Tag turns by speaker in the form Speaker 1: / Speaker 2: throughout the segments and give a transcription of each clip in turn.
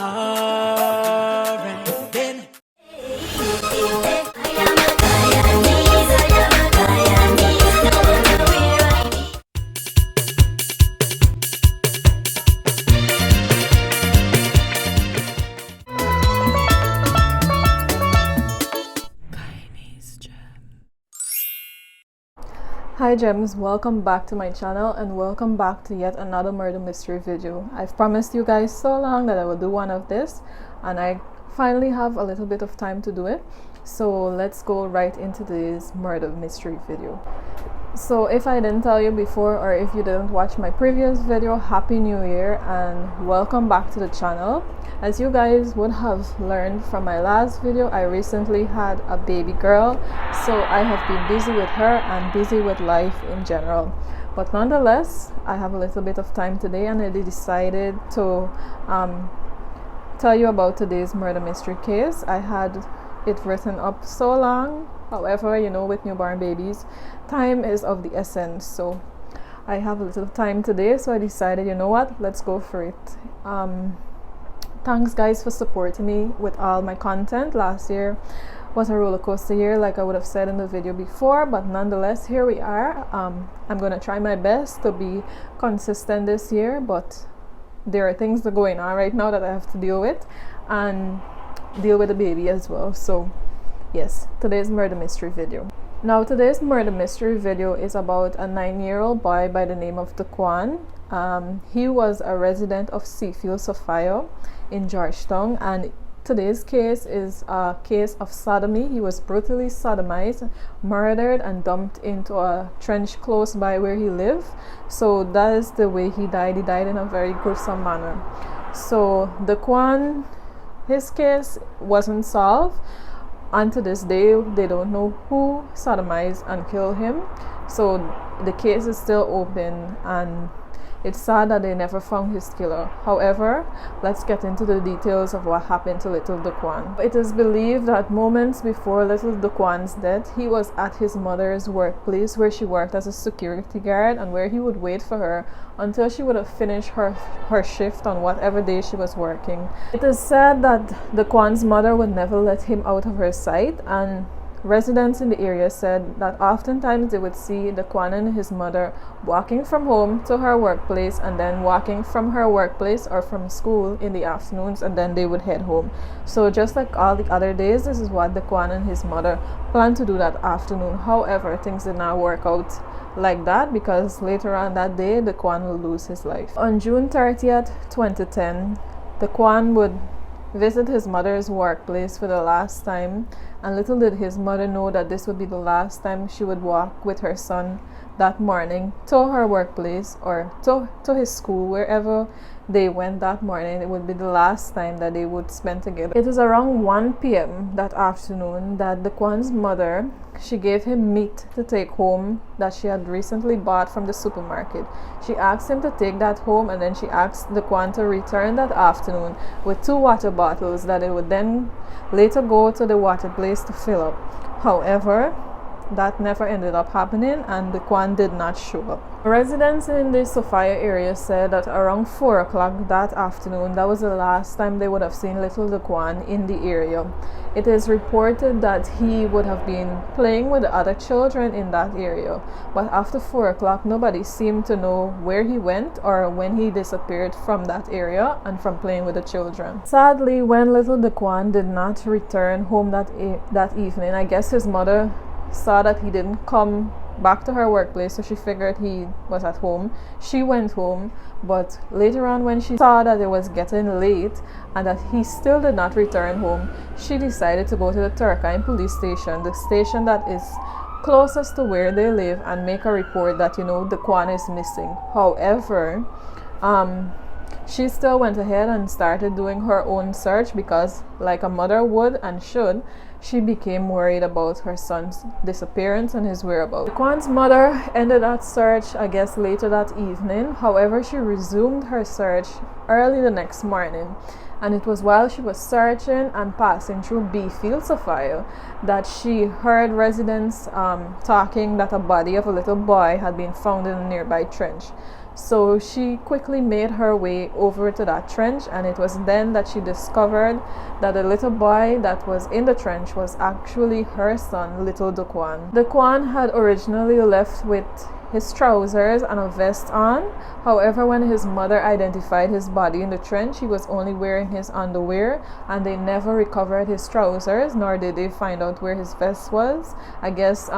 Speaker 1: Alright then. Guyanese Gem.
Speaker 2: Hi gems, welcome back to my channel and welcome back to yet another murder mystery video. I've promised you guys so long that I will do one of this and I finally have a little bit of time to do it. So let's go right into this murder mystery video. So if I didn't tell you before, or if you didn't watch my previous video, Happy New Year and welcome back to the channel. As you guys would have learned from my last video, I recently had a baby girl, so I have been busy with her and busy with life in general. But nonetheless, I have a little bit of time today and I decided to tell you about today's murder mystery case. I had it written up so long. However, you know, with newborn babies, time is of the essence. So I have a little time today, so I decided, you know what, let's go for it. Thanks guys for supporting me with all my content. Last year was a roller coaster year, like I would have said in the video before, but nonetheless, here we are. I'm gonna try my best to be consistent this year, but there are things that are going on right now that I have to deal with and deal with the baby as well. So yes, today's murder mystery video. Now today's murder mystery video is about a 9-year-old boy by the name of Dacwuan. He was a resident of Seafield, Sophia in Georgetown, and today's case is a case of sodomy. He was brutally sodomized, murdered and dumped into a trench close by where he lived. So that is the way he died. He died in a very gruesome manner. So Dacwuan, his case wasn't solved. And to this day, they don't know who sodomized and killed him. So the case is still open and it's sad that they never found his killer. However, let's get into the details of what happened to little Dacwuan. It is believed that moments before little Dacwuan's death, he was at his mother's workplace where she worked as a security guard and where he would wait for her until she would have finished her shift on whatever day she was working. It is said that Dacwuan's mother would never let him out of her sight, and residents in the area said that oftentimes they would see Dacwuan and his mother walking from home to her workplace and then walking from her workplace or from school in the afternoons, and then they would head home. So just like all the other days, this is what Dacwuan and his mother planned to do that afternoon. However, things did not work out like that because later on that day, Dacwuan will lose his life. On June 30th, 2010, Dacwuan would visit his mother's workplace for the last time, and little did his mother know that this would be the last time she would walk with her son that morning to her workplace or to his school, wherever they went that morning. It would be the last time that they would spend together. It was around 1 p.m. that afternoon that Dacwuan's mother, she gave him meat to take home that she had recently bought from the supermarket. She asked him to take that home, and then she asked Dacwuan to return that afternoon with 2 water bottles that they would then later go to the water place to fill up. However, that never ended up happening and Dacwuan did not show up. Residents in the Sophia area said that around 4 o'clock that afternoon, that was the last time they would have seen little Dacwuan in the area. It is reported that he would have been playing with the other children in that area, but after 4 o'clock nobody seemed to know where he went or when he disappeared from that area and from playing with the children. Sadly, when little Dacwuan did not return home that evening, I guess his mother saw that he didn't come back to her workplace, so she figured he was at home. She went home, but later on when she saw that it was getting late and that he still did not return home, she decided to go to the Turkine police station, the station that is closest to where they live, and make a report that, you know, Dacwuan is missing. However, she still went ahead and started doing her own search because, like a mother would and should, she became worried about her son's disappearance and his whereabouts. Dacwuan's mother ended that search, I guess, later that evening. However, she resumed her search early the next morning. And it was while she was searching and passing through Beefield, Sophia, that she heard residents talking that a body of a little boy had been found in a nearby trench. So she quickly made her way over to that trench, and it was then that she discovered that the little boy that was in the trench was actually her son, little Dacwuan. Dacwuan had originally left with his trousers and a vest on. However, when his mother identified his body in the trench, he was only wearing his underwear, and they never recovered his trousers, nor did they find out where his vest was. I guess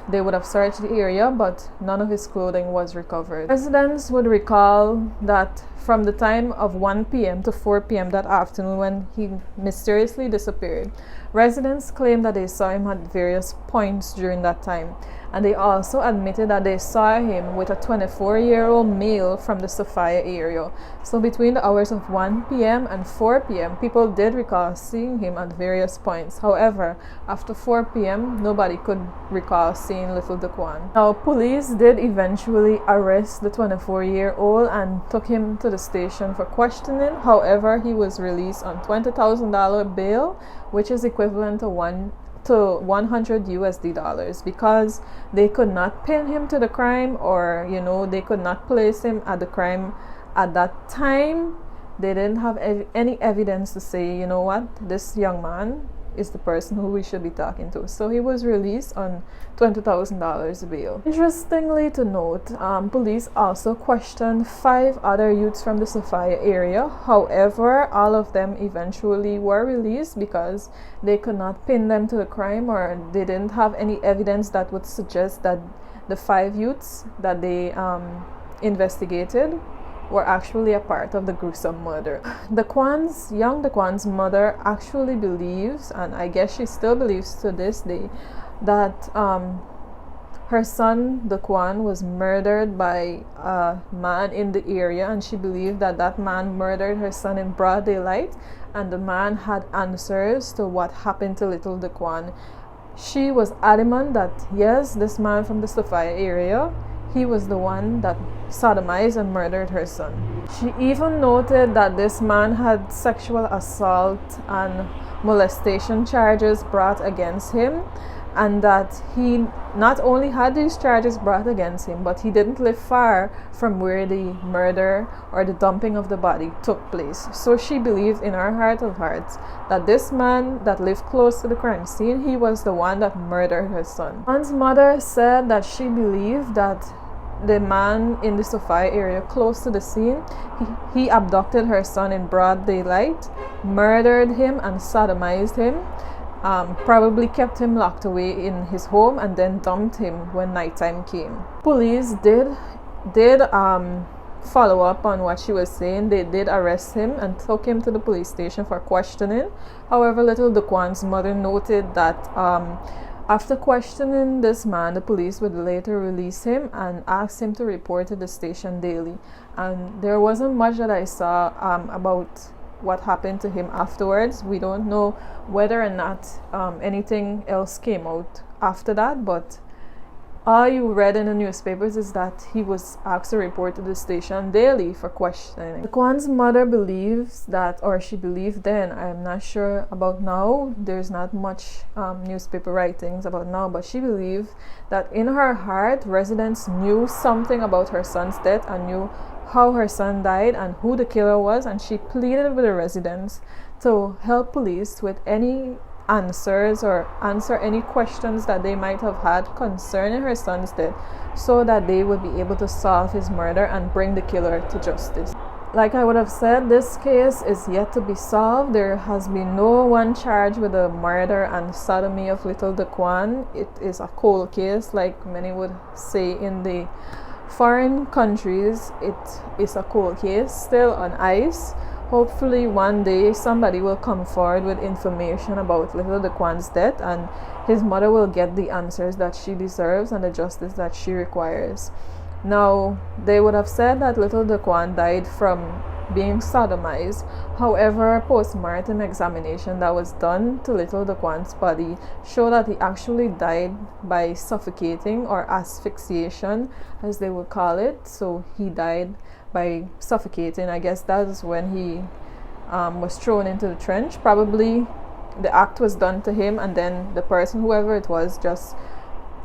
Speaker 2: they would have searched the area, but none of his clothing was recovered. Residents would recall that from the time of 1 p.m. to 4 p.m. that afternoon when he mysteriously disappeared, residents claimed that they saw him at various points during that time. And they also admitted that they saw him with a 24-year-old male from the Sophia area. So between the hours of 1 p.m. and 4 p.m., people did recall seeing him at various points. However, after 4 p.m., nobody could recall seeing little Dacwuan. Now, police did eventually arrest the 24-year-old and took him to the station for questioning. However, he was released on $20,000 bail, which is equivalent to 100 USD dollars, because they could not pin him to the crime, or they could not place him at the crime at that time. They didn't have any evidence to say, you know what, this young man is the person who we should be talking to. So he was released on $20,000 bail. Interestingly to note, police also questioned 5 other youths from the Sophia area. However, all of them eventually were released because they could not pin them to the crime, or they didn't have any evidence that would suggest that the 5 youths that they investigated were actually a part of the gruesome murder. Young Dacwuan's mother actually believes, and I guess she still believes to this day, that her son Dacwuan was murdered by a man in the area, and she believed that that man murdered her son in broad daylight, and the man had answers to what happened to little Dacwuan. She was adamant that yes, this man from the Sophia area, he was the one that sodomized and murdered her son. She even noted that this man had sexual assault and molestation charges brought against him, and that he not only had these charges brought against him, but he didn't live far from where the murder or the dumping of the body took place. So she believed in her heart of hearts that this man that lived close to the crime scene, he was the one that murdered her son. One's mother said that she believed that the man in the Sophia area close to the scene, he abducted her son in broad daylight, murdered him and sodomized him, probably kept him locked away in his home, and then dumped him when nighttime came. Police did follow up on what she was saying. They did arrest him and took him to the police station for questioning. However, little Dacwuan's mother noted that after questioning this man, the police would later release him and ask him to report to the station daily. And there wasn't much that I saw about what happened to him afterwards. We don't know whether or not anything else came out after that, but all you read in the newspapers is that he was asked to report to the station daily for questioning. Dacwuan's mother believes that, or she believed then, I am not sure about now, there's not much newspaper writings about now, but she believed that in her heart, residents knew something about her son's death and knew how her son died and who the killer was, and she pleaded with the residents to help police with any answers or answer any questions that they might have had concerning her son's death, so that they would be able to solve his murder and bring the killer to justice. Like I would have said, this case is yet to be solved. There has been no one charged with the murder and sodomy of little Dacwuan. It is a cold case, like many would say in the foreign countries. It is a cold case still on ice. Hopefully one day somebody will come forward with information about little Dacwuan's death, and his mother will get the answers that she deserves and the justice that she requires. Now, they would have said that little Dacwuan died from being sodomized. However, a post-mortem examination that was done to little Dacwuan's body showed that he actually died by suffocating or asphyxiation, as they would call it. So he died by suffocating. I guess that is when he was thrown into the trench. Probably the act was done to him, and then the person, whoever it was, just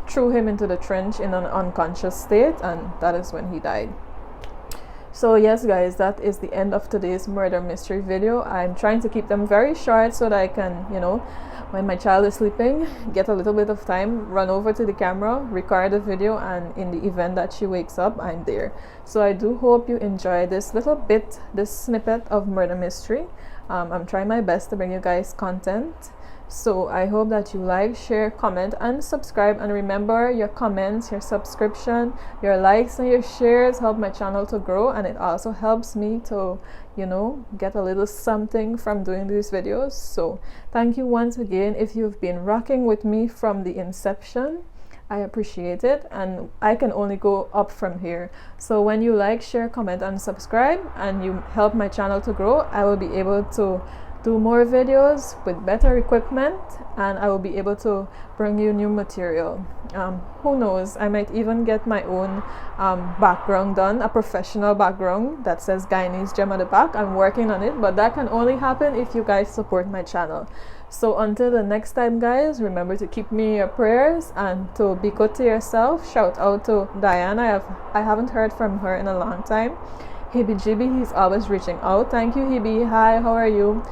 Speaker 2: threw him into the trench in an unconscious state, and that is when he died. So yes guys, that is the end of today's murder mystery video. I'm trying to keep them very short so that I can, you know, when my child is sleeping, get a little bit of time, run over to the camera, record the video, and in the event that she wakes up, I'm there. So I do hope you enjoy this little bit, this snippet of murder mystery. I'm trying my best to bring you guys content. So I hope that you like, share, comment, and subscribe. And remember, your comments, your subscription, your likes, and your shares help my channel to grow, and it also helps me to, you know, get a little something from doing these videos. So thank you once again if you've been rocking with me from the inception. I appreciate it, and I can only go up from here. So when you like, share, comment, and subscribe, and you help my channel to grow, I will be able to do more videos with better equipment, and I will be able to bring you new material. Who knows, I might even get my own background done, a professional background that says Guyanese Gem at the back. I'm working on it, but that can only happen if you guys support my channel. So until the next time guys, remember to keep me in your prayers and to be good to yourself. Shout out to Diana, I haven't heard from her in a long time. Hibby Jibby, he's always reaching out. Thank you Hibby, hi, how are you?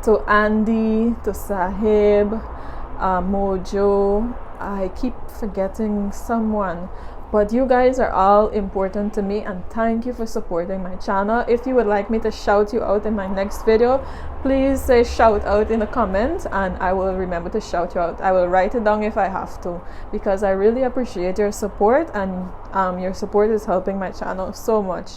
Speaker 2: To Andy, to Sahib, Mojo, I keep forgetting someone, but you guys are all important to me, and thank you for supporting my channel. If you would like me to shout you out in my next video, please say shout out in the comments, and I will remember to shout you out. I will write it down if I have to, because I really appreciate your support, and your support is helping my channel so much.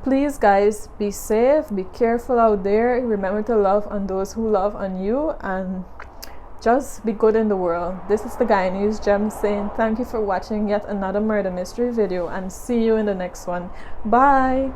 Speaker 2: Please guys, be safe, be careful out there, remember to love on those who love on you, and just be good in the world. This is the Guyanese Gem saying thank you for watching yet another murder mystery video, and see you in the next one. Bye.